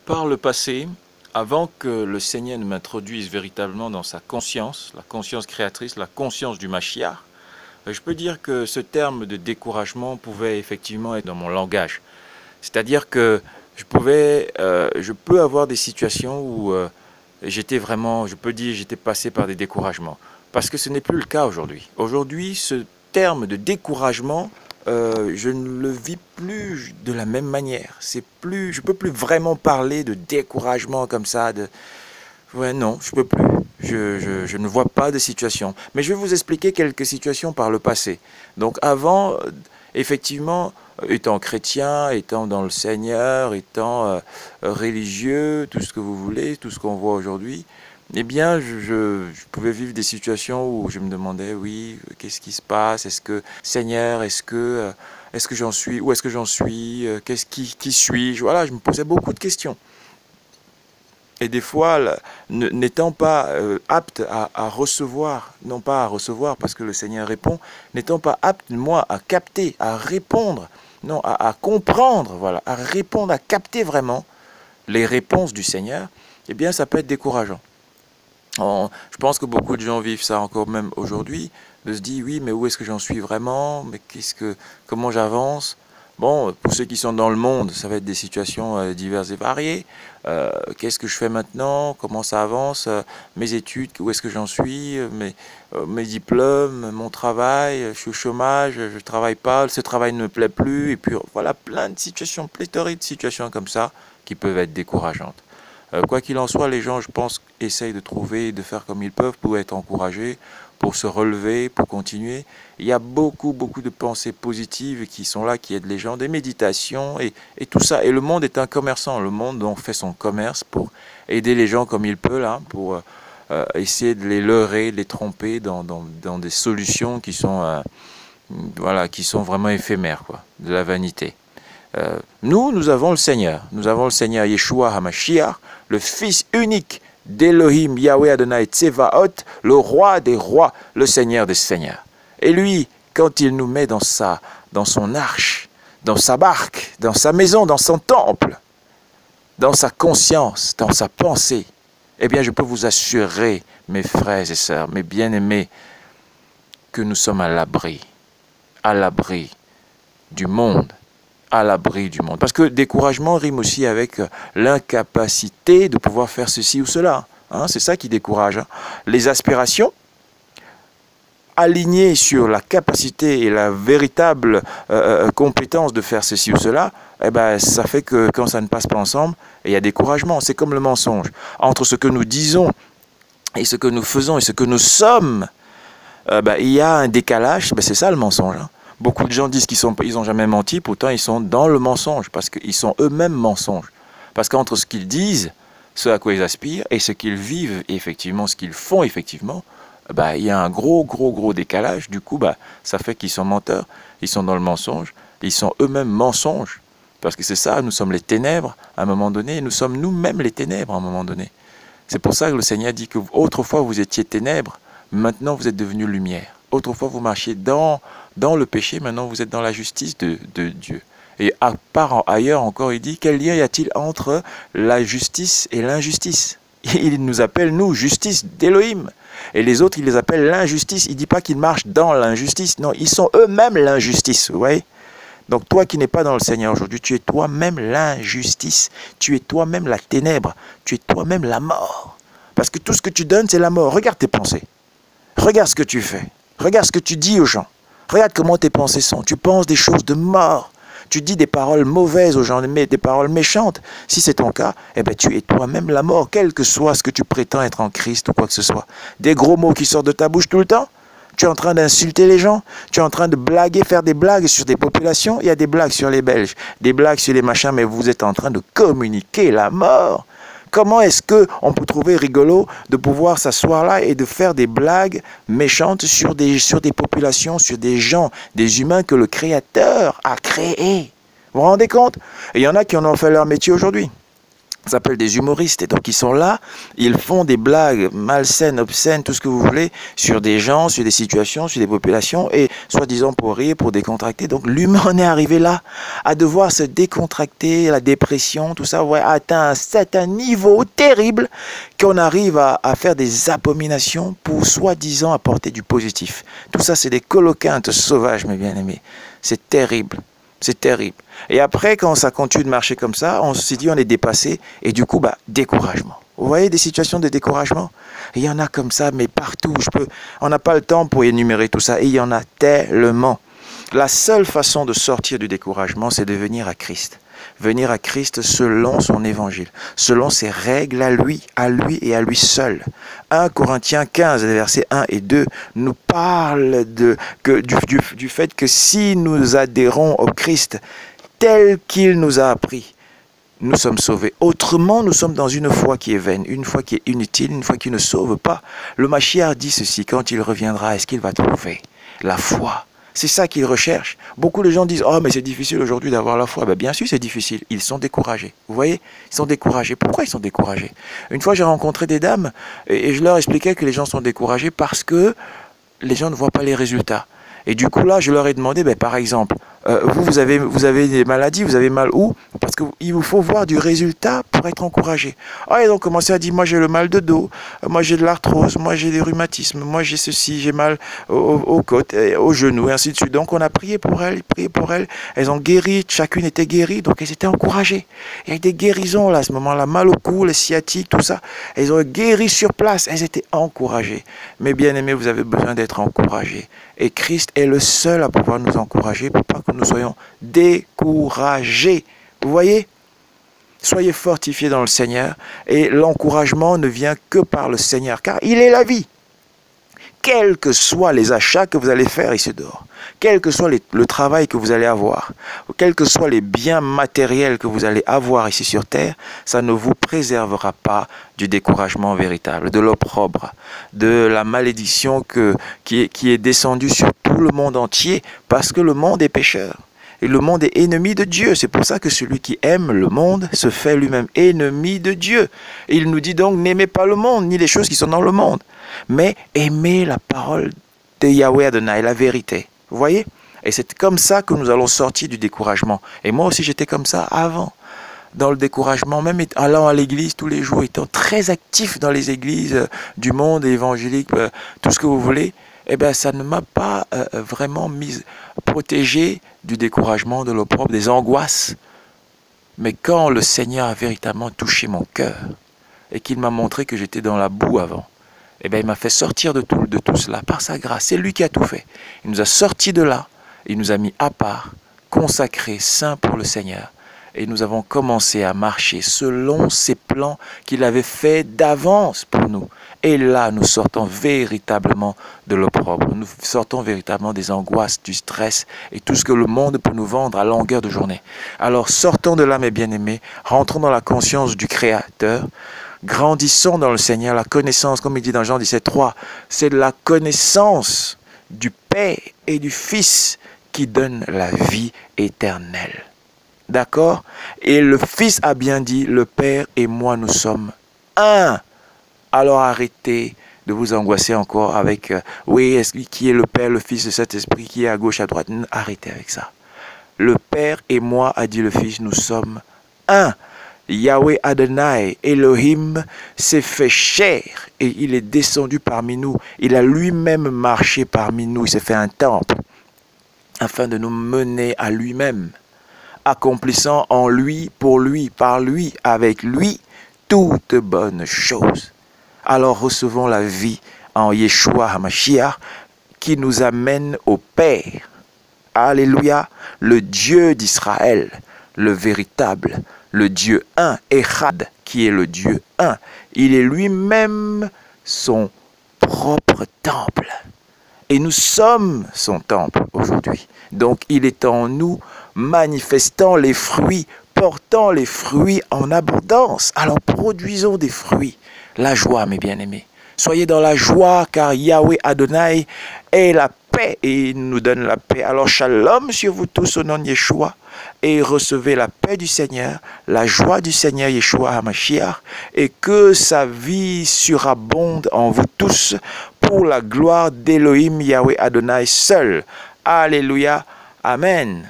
Par le passé, avant que le Seigneur ne m'introduise véritablement dans sa conscience, la conscience créatrice, la conscience du Mashiach, je peux dire que ce terme de découragement pouvait effectivement être dans mon langage. C'est-à-dire que je peux avoir des situations où j'étais vraiment, je peux dire, j'étais passé par des découragements. Parce que ce n'est plus le cas aujourd'hui. Aujourd'hui, ce terme de découragement, je ne le vis plus de la même manière. C'est plus, je peux plus vraiment parler de découragement comme ça. Ouais, non, je peux plus. Je ne vois pas de situation. Mais je vais vous expliquer quelques situations par le passé. Donc avant, effectivement, étant chrétien, étant dans le Seigneur, étant religieux, tout ce que vous voulez, tout ce qu'on voit aujourd'hui, eh bien, je pouvais vivre des situations où je me demandais, oui, qu'est-ce qui se passe? Est-ce que, Seigneur, est-ce que j'en suis? Où est-ce que j'en suis? Qui suis-je? Voilà, je me posais beaucoup de questions. Et des fois, n'étant pas apte à recevoir, non pas à recevoir parce que le Seigneur répond, n'étant pas apte, moi, à capter, à répondre, non, à comprendre, voilà, à répondre, à capter vraiment les réponses du Seigneur, eh bien, ça peut être décourageant. Je pense que beaucoup de gens vivent ça encore même aujourd'hui, de se dire, oui, mais où est-ce que j'en suis vraiment? Mais comment j'avance? Bon, pour ceux qui sont dans le monde, ça va être des situations diverses et variées. Qu'est-ce que je fais maintenant? Comment ça avance? Mes études, où est-ce que j'en suis? Mes diplômes, mon travail, je suis au chômage, je ne travaille pas, ce travail ne me plaît plus. Et puis voilà, plein de situations, pléthoriques de situations comme ça qui peuvent être décourageantes. Quoi qu'il en soit, les gens, je pense, essayent de trouver, de faire comme ils peuvent pour être encouragés, pour se relever, pour continuer. Il y a beaucoup de pensées positives qui sont là, qui aident les gens, des méditations et tout ça. Et le monde est un commerçant. Le monde donc fait son commerce pour aider les gens comme il peut, là, pour essayer de les leurrer, de les tromper dans des solutions qui sont, voilà, qui sont vraiment éphémères, quoi, de la vanité. Nous avons le Seigneur. Nous avons le Seigneur Yeshua HaMashiach, le Fils unique d'Elohim Yahweh Adonai Tsevaot, le roi des rois, le Seigneur des seigneurs. Et lui, quand il nous met dans son arche, dans sa barque, dans sa maison, dans son temple, dans sa conscience, dans sa pensée, eh bien je peux vous assurer, mes frères et sœurs, mes bien-aimés, que nous sommes à l'abri du monde. À l'abri du monde. Parce que découragement rime aussi avec l'incapacité de pouvoir faire ceci ou cela. Hein, c'est ça qui décourage. Hein. Les aspirations, alignées sur la capacité et la véritable compétence de faire ceci ou cela, eh ben, ça fait que quand ça ne passe pas ensemble, il y a découragement. C'est comme le mensonge. Entre ce que nous disons et ce que nous faisons et ce que nous sommes, il y a un décalage. Ben, c'est ça le mensonge. Hein. Beaucoup de gens disent qu'ils n'ont jamais menti, pourtant ils sont dans le mensonge, parce qu'ils sont eux-mêmes mensonges. Parce qu'entre ce qu'ils disent, ce à quoi ils aspirent, et ce qu'ils vivent, et effectivement, ce qu'ils font, effectivement, il y a un gros décalage. Du coup, ça fait qu'ils sont menteurs, ils sont dans le mensonge, ils sont eux-mêmes mensonges. Parce que c'est ça, nous sommes les ténèbres à un moment donné, et nous sommes nous-mêmes les ténèbres à un moment donné. C'est pour ça que le Seigneur dit que autrefois vous étiez ténèbres, maintenant vous êtes devenus lumière. Autrefois, vous marchiez dans le péché, maintenant vous êtes dans la justice de Dieu. Et ailleurs encore, il dit, quel lien y a-t-il entre la justice et l'injustice? Il nous appelle, nous, justice d'Élohim. Et les autres, il les appelle l'injustice. Il ne dit pas qu'ils marchent dans l'injustice. Non, ils sont eux-mêmes l'injustice. Vous voyez? Donc toi qui n'es pas dans le Seigneur aujourd'hui, tu es toi-même l'injustice. Tu es toi-même la ténèbre. Tu es toi-même la mort. Parce que tout ce que tu donnes, c'est la mort. Regarde tes pensées. Regarde ce que tu fais. Regarde ce que tu dis aux gens. Regarde comment tes pensées sont. Tu penses des choses de mort. Tu dis des paroles mauvaises aux gens, des paroles méchantes. Si c'est ton cas, eh bien, tu es toi-même la mort, quel que soit ce que tu prétends être en Christ ou quoi que ce soit. Des gros mots qui sortent de ta bouche tout le temps. Tu es en train d'insulter les gens. Tu es en train de blaguer, faire des blagues sur des populations. Il y a des blagues sur les Belges, des blagues sur les machins, mais vous êtes en train de communiquer la mort. Comment est-ce qu'on peut trouver rigolo de pouvoir s'asseoir là et de faire des blagues méchantes sur des populations, sur des gens, des humains que le Créateur a créés? Vous vous rendez compte? Et il y en a qui en ont fait leur métier aujourd'hui. s'appellent des humoristes, et donc ils sont là, ils font des blagues malsaines, obscènes, tout ce que vous voulez, sur des gens, sur des situations, sur des populations, et soi-disant pour rire, pour décontracter. Donc l'humain en est arrivé là, à devoir se décontracter, la dépression, tout ça, ouais, atteint un certain niveau terrible, qu'on arrive à faire des abominations pour soi-disant apporter du positif. Tout ça, c'est des coloquintes sauvages, mes bien-aimés. C'est terrible. C'est terrible. Et après, quand ça continue de marcher comme ça, on s'est dit on est dépassé. Et du coup, découragement. Vous voyez des situations de découragement? Et il y en a comme ça, mais partout. On n'a pas le temps pour énumérer tout ça. Et il y en a tellement. La seule façon de sortir du découragement, c'est de venir à Christ. Venir à Christ selon son évangile, selon ses règles à lui et à lui seul. 1 Corinthiens 15, versets 1 et 2, nous parle du fait que si nous adhérons au Christ tel qu'il nous a appris, nous sommes sauvés. Autrement, nous sommes dans une foi qui est vaine, une foi qui est inutile, une foi qui ne sauve pas. Le Mashiach dit ceci, quand il reviendra, est-ce qu'il va trouver la foi? C'est ça qu'ils recherchent. Beaucoup de gens disent « Oh, mais c'est difficile aujourd'hui d'avoir la foi. » Bien sûr, c'est difficile. Ils sont découragés. Vous voyez? Ils sont découragés. Pourquoi ils sont découragés? Une fois, j'ai rencontré des dames et je leur expliquais que les gens sont découragés parce que les gens ne voient pas les résultats. Et du coup, là, je leur ai demandé, par exemple, vous avez des maladies, vous avez mal où? Parce qu'il vous faut voir du résultat pour être encouragé. Ah, ils ont commencé à dire, moi j'ai le mal de dos, moi j'ai de l'arthrose, moi j'ai des rhumatismes, moi j'ai ceci, j'ai mal aux côtes, aux genoux, et ainsi de suite. Donc on a prié pour elles, elles ont guéri, chacune était guérie, donc elles étaient encouragées. Il y a des guérisons là, à ce moment-là, mal au cou, les sciatiques, tout ça. Elles ont guéri sur place, elles étaient encouragées. Mais bien aimés, vous avez besoin d'être encouragés. Et Christ est le seul à pouvoir nous encourager pour pas que nous soyons découragés. Vous voyez? Soyez fortifiés dans le Seigneur et l'encouragement ne vient que par le Seigneur car il est la vie. Quels que soient les achats que vous allez faire ici dehors, quel que soit le travail que vous allez avoir, quels que soient les biens matériels que vous allez avoir ici sur terre, ça ne vous préservera pas du découragement véritable, de l'opprobre, de la malédiction qui est descendue sur tout le monde entier parce que le monde est pécheur. Et le monde est ennemi de Dieu. C'est pour ça que celui qui aime le monde se fait lui-même ennemi de Dieu. Et il nous dit donc, n'aimez pas le monde, ni les choses qui sont dans le monde, mais aimez la parole de Yahweh Adonai, la vérité. Vous voyez? Et c'est comme ça que nous allons sortir du découragement. Et moi aussi, j'étais comme ça avant, dans le découragement, même allant à l'église tous les jours, étant très actif dans les églises du monde évangélique, tout ce que vous voulez. Ça ne m'a pas vraiment protégé du découragement, de l'opprobre, des angoisses. Mais quand le Seigneur a véritablement touché mon cœur et qu'il m'a montré que j'étais dans la boue avant, il m'a fait sortir de tout cela par sa grâce. C'est lui qui a tout fait. Il nous a sortis de là, il nous a mis à part, consacrés, saints pour le Seigneur. Et nous avons commencé à marcher selon ses plans qu'il avait fait d'avance pour nous. Et là, nous sortons véritablement de l'opprobre. Nous sortons véritablement des angoisses, du stress et tout ce que le monde peut nous vendre à longueur de journée. Alors, sortons de là, mes bien-aimés, rentrons dans la conscience du Créateur, grandissons dans le Seigneur, la connaissance, comme il dit dans Jean 17,3, c'est de la connaissance du Père et du Fils qui donne la vie éternelle. D'accord? Et le Fils a bien dit, le Père et moi, nous sommes un. Alors arrêtez de vous angoisser encore avec, oui, qui est le Père, le Fils, le Saint-Esprit, qui est à gauche, à droite. Arrêtez avec ça. Le Père et moi, a dit le Fils, nous sommes un. Yahweh Adonai, Elohim, s'est fait chair et il est descendu parmi nous. Il a lui-même marché parmi nous. Il s'est fait un temple afin de nous mener à lui-même, accomplissant en lui, pour lui, par lui, avec lui, toutes bonnes choses. Alors recevons la vie en Yeshua HaMashiach qui nous amène au Père. Alléluia, le Dieu d'Israël, le véritable, le Dieu un, Echad, qui est le Dieu un. Il est lui-même son propre temple. Et nous sommes son temple aujourd'hui. Donc il est en nous, manifestant les fruits, portant les fruits en abondance. Alors produisons des fruits. La joie, mes bien-aimés. Soyez dans la joie, car Yahweh Adonai est la paix et il nous donne la paix. Alors shalom sur vous tous au nom de Yeshua. et recevez la paix du Seigneur, la joie du Seigneur Yeshua HaMashiach, et que sa vie surabonde en vous tous pour la gloire d'Elohim Yahweh Adonai seul. Alléluia. Amen.